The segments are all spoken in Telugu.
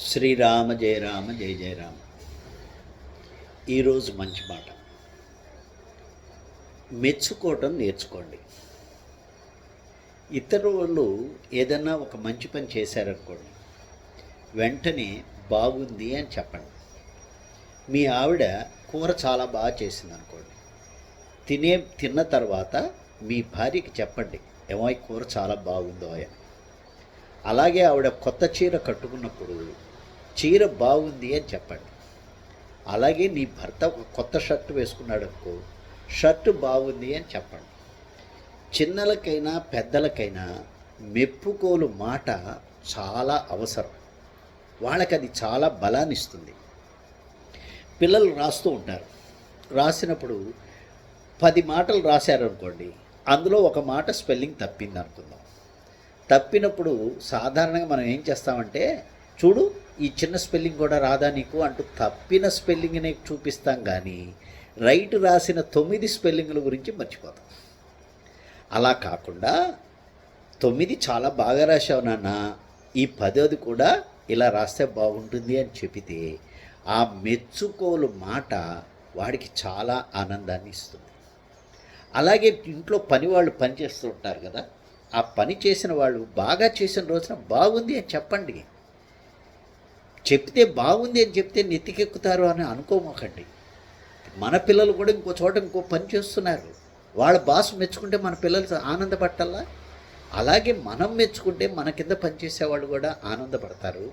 శ్రీరామ జయ రామ జయ జయ రామ. ఈరోజు మంచి మాట, మెచ్చుకోవటం నేర్చుకోండి. ఇతరులు ఏదన్నా ఒక మంచి పని చేశారనుకోండి, వెంటనే బాగుంది అని చెప్పండి. మీ ఆవిడ కూర చాలా బాగా చేసింది అనుకోండి, తిన్న తర్వాత మీ భార్యకి చెప్పండి, ఏమో కూర చాలా బాగుందో అని. అలాగే ఆవిడ కొత్త చీర కట్టుకున్నప్పుడు చీర బాగుంది అని చెప్పండి. అలాగే నీ భర్త కొత్త షర్టు వేసుకున్నాడు అనుకో, షర్టు బాగుంది అని చెప్పండి. చిన్నలకైనా పెద్దలకైనా మెప్పుకోలు మాట చాలా అవసరం. వాళ్ళకి అది చాలా బలాన్ని ఇస్తుంది. పిల్లలు రాస్తూ ఉంటారు, రాసినప్పుడు 10 మాటలు రాశారనుకోండి, అందులో ఒక మాట స్పెల్లింగ్ తప్పింది అనుకుందాం. తప్పినప్పుడు సాధారణంగా మనం ఏం చేస్తామంటే, చూడు ఈ చిన్న స్పెల్లింగ్ కూడా రాదా నీకు అంటూ తప్పిన స్పెల్లింగ్ని చూపిస్తాం, కానీ రైట్ రాసిన 9 స్పెల్లింగ్ల గురించి మర్చిపోతాం. అలా కాకుండా 9 చాలా బాగా రాశావు నాన్న, ఈ 10ది కూడా ఇలా రాస్తే బాగుంటుంది అని చెబితే ఆ మెచ్చుకోలు మాట వాడికి చాలా ఆనందాన్ని ఇస్తుంది. అలాగే ఇంట్లో పని వాళ్ళు పని చేస్తూ ఉంటారు కదా, ఆ పని చేసిన వాళ్ళు బాగా చేసిన రోజున బాగుంది అని చెప్పండి. చెప్తే బాగుంది అని చెప్తే నెత్తికెక్కుతారు అని అనుకోమకండి. మన పిల్లలు కూడా ఇంకో చోట ఇంకో పని చేస్తున్నారు, వాళ్ళ బాస్ మెచ్చుకుంటే మన పిల్లలు ఆనందపట్టాలా? అలాగే మనం మెచ్చుకుంటే మన కింద పనిచేసేవాళ్ళు కూడా ఆనందపడతారు.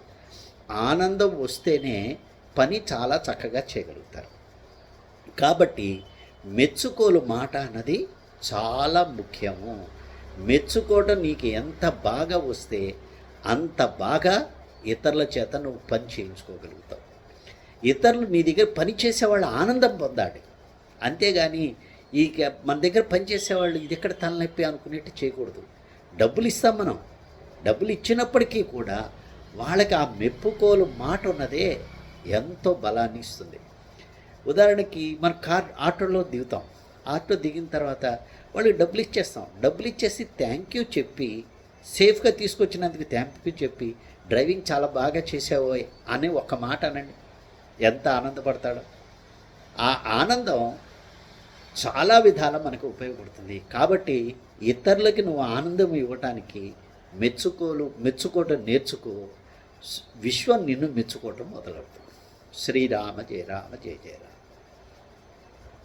ఆనందం వస్తేనే పని చాలా చక్కగా చేయగలుగుతారు. కాబట్టి మెచ్చుకోలు మాట అన్నది చాలా ముఖ్యము. మెచ్చుకోవడం నీకు ఎంత బాగా వస్తే అంత బాగా ఇతరుల చేత నువ్వు పని చేయించుకోగలుగుతావు. ఇతరులు నీ దగ్గర పని చేసేవాళ్ళు ఆనందం పొందాలి, అంతేగాని మన దగ్గర పని చేసేవాళ్ళు ఇది ఎక్కడ తలనొప్పి అనుకునేట్టు చేయకూడదు. డబ్బులు ఇస్తాం మనం, డబ్బులు ఇచ్చినప్పటికీ కూడా వాళ్ళకి ఆ మెప్పుకోలు మాట ఉన్నదే ఎంతో బలాన్ని ఇస్తుంది. ఉదాహరణకి మన ఆటోలో దిగుతాం, ఆటో దిగిన తర్వాత వాళ్ళకి డబ్బులు ఇచ్చేస్తాం. డబ్బులు ఇచ్చేసి థ్యాంక్ యూ చెప్పి, సేఫ్గా తీసుకొచ్చినందుకు థ్యాంక్ యూ చెప్పి, డ్రైవింగ్ చాలా బాగా చేసావో అని ఒక మాట అనండి, ఎంత ఆనందపడతాడో. ఆ ఆనందం చాలా విధాల మనకు ఉపయోగపడుతుంది. కాబట్టి ఇతరులకి నువ్వు ఆనందం ఇవ్వటానికి మెచ్చుకోవటం నేర్చుకో. విశ్వం నిన్ను మెచ్చుకోవటం మొదలవుతుంది. శ్రీరామ జయ రామ జయ జయ రామ.